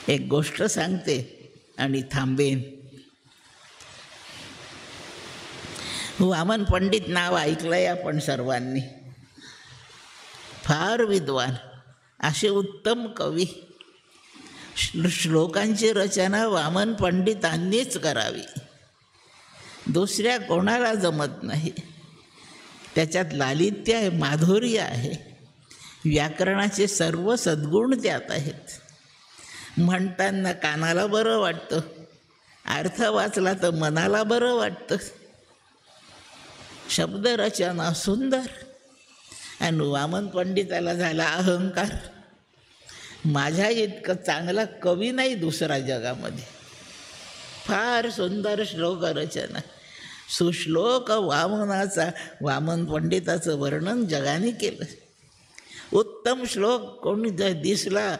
एक गोष्ट सांगते आणि थांबेन. वामन पंडित नाव ऐकलंय आपण सर्वांनी. फार विद्वान, असे उत्तम कवी. श्लोकांची रचना वामन पंडितांनीच करावी, दुसऱ्या कोणाला जमत नाही. त्याच्यात लालित्य आहे, माधुर्य आहे, व्याकरणाचे सर्व सद्गुण त्यात आहेत. म्हणताना कानाला बरं वाटतं, अर्थ वाचला तर मनाला बरं वाटतं. शब्दरचना सुंदर. आणि वामन पंडिताला झाला अहंकार, माझ्या इतकं चांगला कवी नाही दुसरा जगामध्ये. फार सुंदर श्लोक रचना, सुश्लोक वामनाचा, वामन पंडिताचं वर्णन जगाने केलं. उत्तम श्लोक कोणी जर दिसला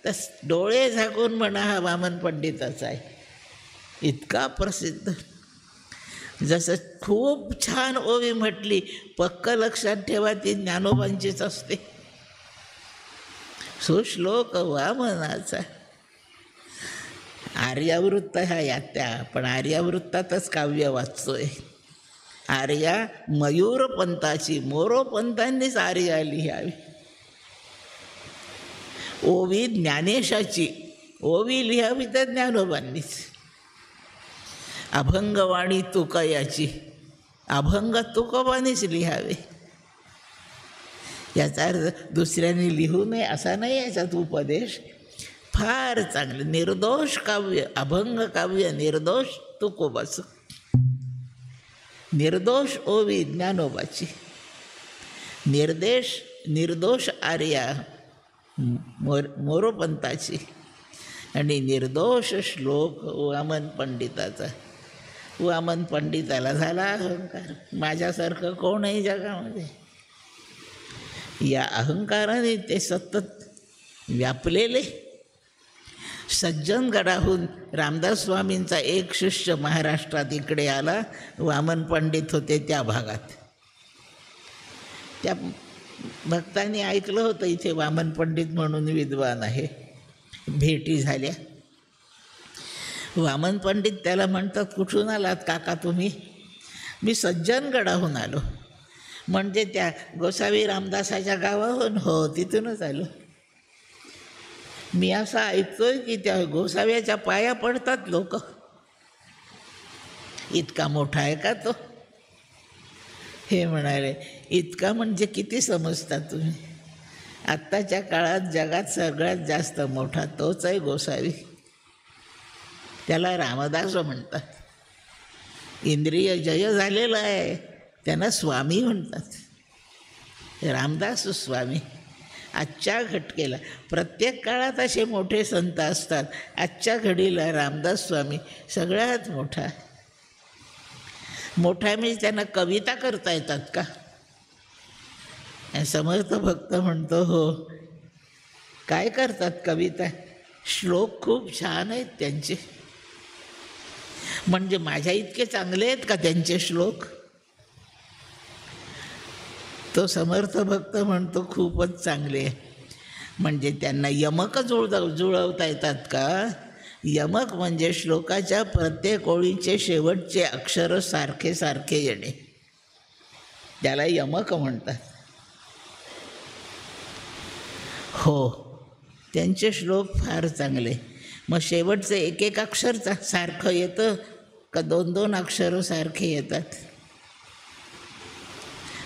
तर डोळे झाकून म्हणा हा वामन पंडिताचा आहे, इतका प्रसिद्ध. जसं खूप छान ओवी म्हटली, पक्क लक्षात ठेवा ती ज्ञानोबांचीच असते. सुश्लोक वामनाचा. आर्यावृत्त ह्या यात्या, पण आर्यावृत्तातच काव्य वाचतोय. आर्या मयूरपंताची, मोरोपंतांनीच आर्या लिहावी. ओवी ज्ञानेशाची, ओवी लिहावी तर ज्ञानोबांनीच. अभंगवाणी तुकयाची, अभंग तुकोबानीच लिहावे. याचा अर्थ दुसऱ्यांनी लिहू नये असा नाही याच्यात उपदेश. फार चांगलं निर्दोष काव्य, अभंग काव्य निर्दोष तुकोबाचं, निर्दोष ओवी ज्ञानोबाची, निर्दोष आर्या मोरोपंताची, आणि निर्दोष श्लोक वामन पंडिताचा. वामन पंडिताला झाला अहंकार, माझ्यासारखं कोणही जगामध्ये. या अहंकाराने ते सतत व्यापलेले. सज्जनगडाहून रामदास स्वामींचा एक शिष्य महाराष्ट्रात इकडे आला, वामन पंडित होते त्या भागात. त्या भक्तांनी ऐकलं होतं इथे वामन पंडित म्हणून विद्वान आहे. भेटी झाल्या. वामन पंडित त्याला म्हणतात, कुठून आलात काका तुम्ही? मी सज्जनगडाहून आलो. म्हणजे त्या गोसावी रामदासाच्या गावाहून? हो, तिथूनच आलो. मी असं ऐकतोय की त्या गोसाव्याच्या पाया पडतात लोक. इतका मोठा आहे का तो? हे म्हणाले, इतका म्हणजे किती समजता तुम्ही? आत्ताच्या काळात जगात सगळ्यात जास्त मोठा तोच आहे गोसावी. त्याला रामदास म्हणतात. इंद्रिय जय झालेला आहे, त्यांना स्वामी म्हणतात. रामदास स्वामी. आजच्या घटकेला प्रत्येक काळात असे मोठे संत असतात. आजच्या घडीला रामदास स्वामी सगळ्यात मोठा. मोठा म्हणजे त्यांना कविता करता येतात का? समर्थ भक्त म्हणतो, हो. काय करतात कविता? श्लोक खूप छान आहेत त्यांचे. म्हणजे माझ्या इतके चांगले आहेत का त्यांचे श्लोक? तो समर्थ भक्त म्हणतो खूपच चांगले आहे. म्हणजे त्यांना यमक जुळवता येतात का? यमक म्हणजे श्लोकाच्या प्रत्येक ओळीचे शेवटचे अक्षर सारखे सारखे येणे, त्याला यमक म्हणतात. हो, त्यांचे श्लोक फार चांगले. मग शेवटचं एक एक अक्षर सारखं येतं का दोन दोन अक्षरं सारखे येतात?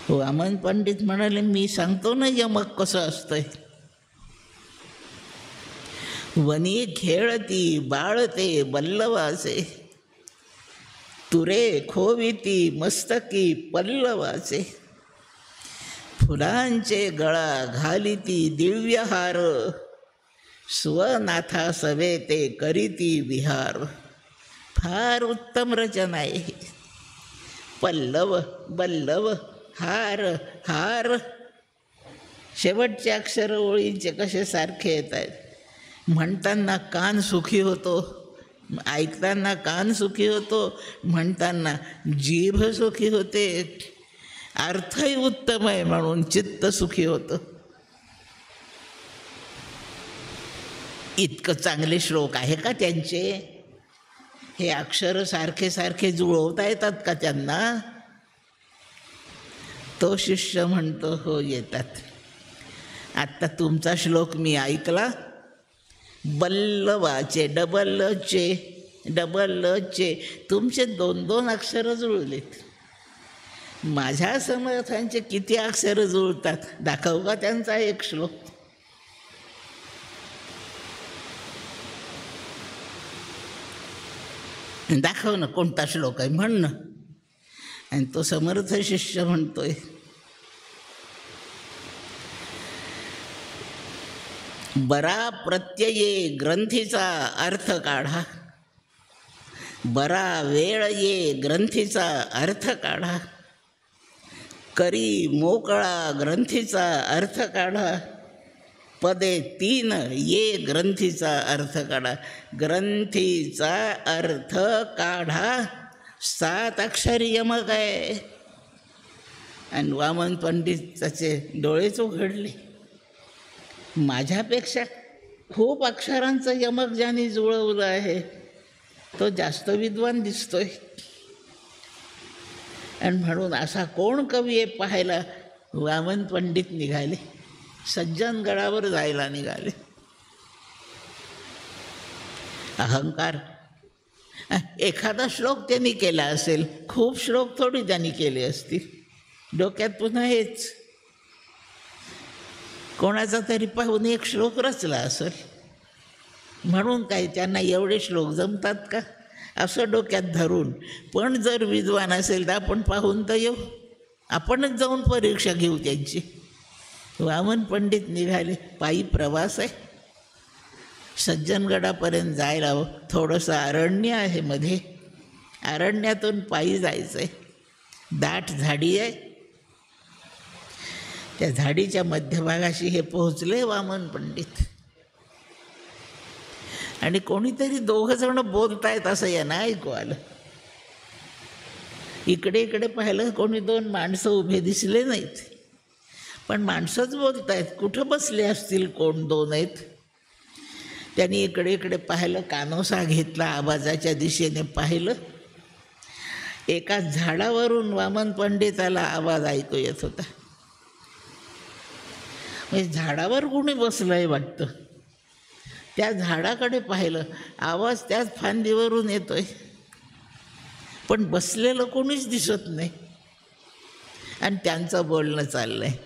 वामन पंडित म्हणाले, मी सांगतो ना यमक कसं असतंय. वनी खेळती बाळते बल्लवाचे, तुरे खोविती मस्तकी पल्लवाचे, फुलांचे गळा घालिती दिव्यहार, स्वनाथा सवेते करीती विहार. फार उत्तम रचना आहे. पल्लव बल्लव हार हार, शेवटचे अक्षर ओळींचे कसे सारखे येत आहेत. म्हणताना कान सुखी होतो, ऐकताना कान सुखी होतो, म्हणताना जीभ सुखी होते. अर्थही उत्तम आहे म्हणून चित्त सुखी होतं. इतकं चांगले श्लोक आहे का त्यांचे? हे अक्षर सारखे सारखे जुळवता येतात का त्यांना? तो शिष्य म्हणतो, हो येतात. आत्ता तुमचा श्लोक मी ऐकला, बल्लवाचे डबल चे तुमचे 2-2 अक्षरं जुळलेत. माझ्या समर्थांचे किती अक्षरं जुळतात दाखवू का त्यांचा एक श्लोक? दाखव ना, कोणता श्लोक आहे म्हण ना. आणि तो समर्थ शिष्य म्हणतोय, बरा प्रत्यये ग्रंथीचा अर्थ काढा, बरा वेळ ये ग्रंथीचा अर्थ काढा, करी मोकळा ग्रंथीचा अर्थ काढा, पदे 3 ये ग्रंथीचा अर्थ काढा. ग्रंथीचा अर्थ काढा 7 अक्षरी यमक आहे. आणि वामन पंडिताचे डोळेच उघडले. माझ्यापेक्षा खूप अक्षरांचं यमक ज्याने जुळवलं आहे तो जास्त विद्वान दिसतोय. आणि म्हणून असा कोण कवी आहे पाहायला? वामन पंडित निघाले, सज्जनगडावर जायला निघाले. अहंकार. एखादा श्लोक त्यांनी केला असेल, खूप श्लोक थोडी त्यांनी केले असतील. डोक्यात पुन्हा हेच, कोणाचा तरी पाहून एक श्लोक रचला असेल म्हणून काय त्यांना एवढे श्लोक जमतात का असं डोक्यात धरून. पण जर विद्वान असेल तर आपण पाहून तर येऊ, आपणच जाऊन परीक्षा घेऊ त्यांची. वामन पंडित निघाले. पायी प्रवास आहे, सज्जनगडापर्यंत जायला थोडंसं अरण्य आहे मध्ये, अरण्यातून पायी जायचं आहे. दाट झाडी आहे, त्या झाडीच्या मध्यभागाशी हे पोहोचले वामन पंडित. आणि कोणीतरी 2 जण बोलतायत असं यांना ऐकू आलं. इकडे इकडे पाहिलं, कोणी 2 माणसं उभे दिसले नाहीत, पण माणसंच बोलतायत. कुठं बसले असतील, कोण 2 आहेत. त्यांनी इकडे इकडे पाहिलं, कानोसा घेतला, आवाजाच्या दिशेने पाहिलं. एका झाडावरून वामन पंडिताला आवाज ऐकू येत होता. म्हणजे झाडावर कोणी बसलं आहे वाटतं. त्या झाडाकडे पाहिलं, आवाज त्याच फांदीवरून येतोय, पण बसलेलं कोणीच दिसत नाही. आणि त्यांचं बोलणं चाललं आहे.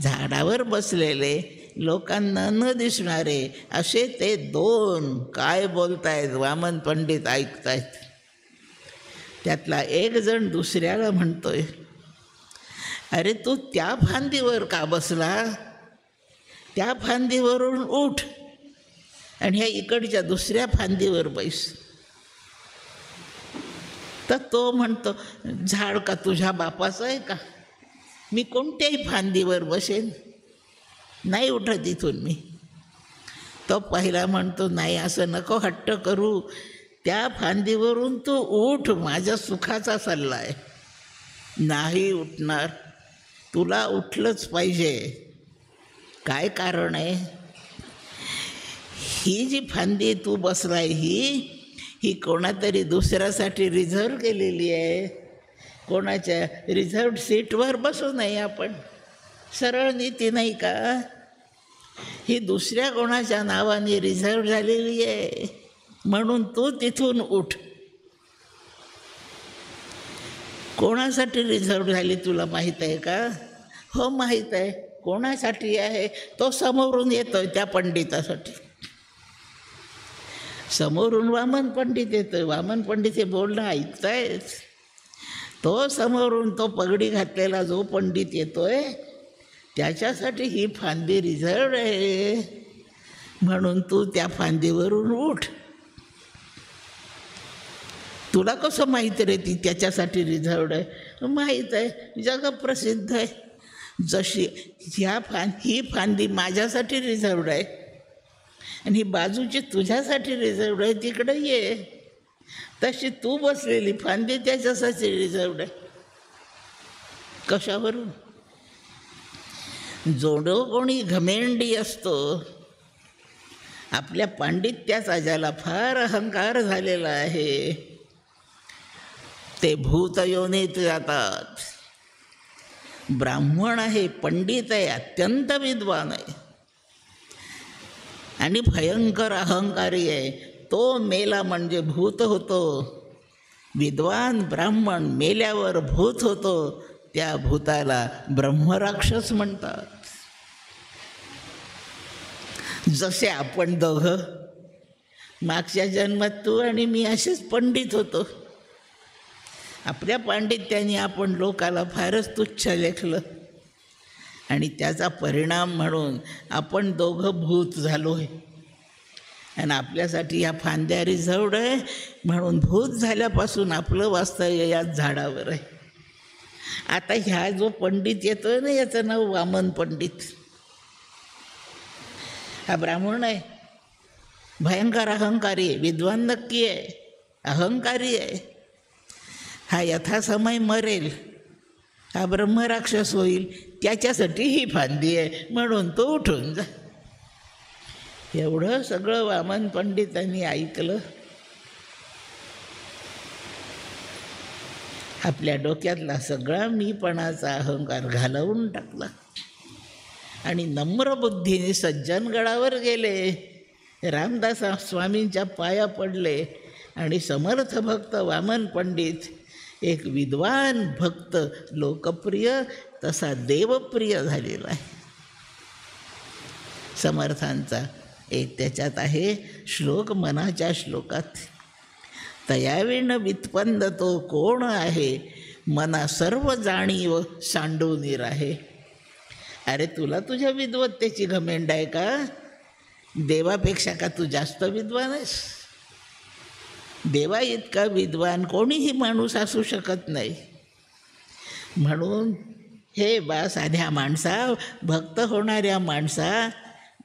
झाडावर बसलेले, लोकांना न दिसणारे असे ते 2 काय बोलतायत, वामन पंडित ऐकतायत. त्यातला एक जण दुसऱ्याला म्हणतोय, अरे तू त्या फांदीवर का बसला? त्या फांदीवरून उठ आणि ह्या इकडच्या दुसऱ्या फांदीवर बैस. तर तो म्हणतो, झाड का तुझ्या बापाचं आहे का? मी कोणत्याही फांदीवर बसेन, नाही उठत इथून मी. तो पहिला म्हणतो, नाही असं नको हट्ट करू, त्या फांदीवरून तू उठ, माझ्या सुखाचा सल्ला आहे. नाही उठणार, तुला उठलंच पाहिजे. काय कारण आहे? ही जी फांदी तू बसलाय ही कोणातरी दुसऱ्यासाठी रिझर्व केलेली आहे. कोणाच्या रिझर्व सीटवर बसू नये आपण, सरळ नीती नाही का? ही दुसऱ्या कोणाच्या नावाने रिझर्व झालेली आहे, म्हणून तू तिथून उठ. कोणासाठी रिझर्व झाली तुला माहीत आहे का? हो माहीत आहे. कोणासाठी आहे? तो समोरून येतोय त्या पंडितासाठी. समोरून वामन पंडित येतोय. वामन पंडित हे बोलणं ऐकतायत. तो समोरून तो पगडी घातलेला जो पंडित येतोय त्याच्यासाठी ही फांदी रिझर्व आहे, म्हणून तू त्या फांदीवरून उठ. तुला कसं माहीत रे ती त्याच्यासाठी रिझर्वड आहे? माहीत आहे, जगप्रसिद्ध आहे. जशी ही फांदी माझ्यासाठी रिझर्वड आहे आणि ही बाजूची तुझ्यासाठी रिझर्वड आहे, तिकडे ये. तशी तू बसलेली फांदी त्याच्यासाठी रिझर्वड आहे. कशावरून? जोडो कोणी घमेंडी असतो, आपल्या पांडित्याचा ज्याला फार अहंकार झालेला आहे ते भूतयोनीत जातात. ब्राह्मण आहे, पंडित आहे, अत्यंत विद्वान आहे आणि भयंकर अहंकारी आहे. तो मेला म्हणजे भूत होतो. विद्वान ब्राह्मण मेल्यावर भूत होतो. त्या भूताला ब्रह्मराक्षस म्हणतात. जसे आपण दोघं मागच्या जन्मात तू आणि मी असेच पंडित होतो. आपल्या पांडित्याने आपण लोकाला फारच तुच्छ लेखलं आणि त्याचा परिणाम म्हणून आपण दोघं भूत झालो आहे. आणि आपल्यासाठी ह्या फांद्या रिझर्वड आहे म्हणून भूत झाल्यापासून आपलं वास्तव्य याच झाडावर आहे. आता ह्या जो पंडित येतोय ना, याचं नाव वामन पंडित. हा ब्राह्मण आहे, भयंकर अहंकारी आहे, विद्वान नक्की आहे, अहंकारी आहे. हा यथासमय मरेल, हा ब्रह्मराक्षस होईल, त्याच्यासाठी ही फांदी आहे म्हणून तो उठून जा. एवढं सगळं वामन पंडितांनी ऐकलं. आपल्या डोक्यातला सगळा मीपणाचा अहंकार घालवून टाकला आणि नम्र बुद्धीने सज्जनगडावर गेले. रामदास स्वामींच्या पाया पडले आणि समर्थ भक्त वामन पंडित एक विद्वान भक्त, लोकप्रिय तसा देवप्रिय झालेला आहे. समर्थांचा एक त्याच्यात आहे श्लोक, मनाच्या श्लोकात, तयाविण वित्पन्न तो कोण आहे, मना सर्व जाणीव सांडून राहे. अरे तुला तुझ्या विद्वत्तेची घमेंड आहे का? देवापेक्षा का तू जास्त विद्वान आहेस? देवा इतका विद्वान कोणीही माणूस असू शकत नाही. म्हणून हे बा साध्या माणसा, भक्त होणाऱ्या माणसा,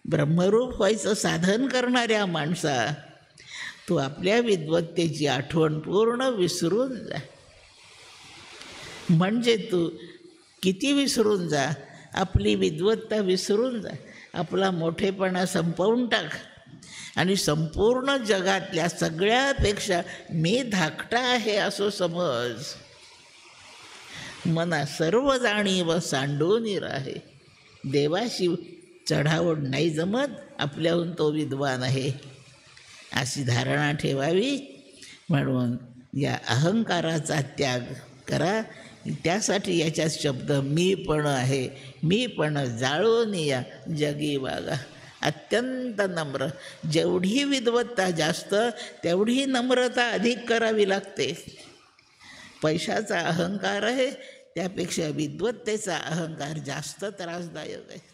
ब्रह्मरूप व्हायचं साधन करणाऱ्या माणसा, तू आपल्या विद्वत्तेची आठवण पूर्ण विसरून जा. म्हणजे तू किती विसरून जा, आपली विद्वत्ता विसरून जा, आपला मोठेपणा संपवून टाक आणि संपूर्ण जगातल्या सगळ्यापेक्षा मी धाकटा आहे असं समज. मना सर्व जाणीव सांडून राहे. देवाशी चढावड नाही जमत, आपल्याहून तो विद्वान आहे अशी धारणा ठेवावी. म्हणून या अहंकाराचा त्याग करा. त्यासाठी याच्यात शब्द मी पण आहे. मी पण जाळून या जगी वागा. अत्यंत नम्र. जेवढी विद्वत्ता जास्त तेवढी नम्रता अधिक करावी लागते. पैशाचा अहंकार आहे त्यापेक्षा विद्वत्तेचा अहंकार जास्त त्रासदायक आहे.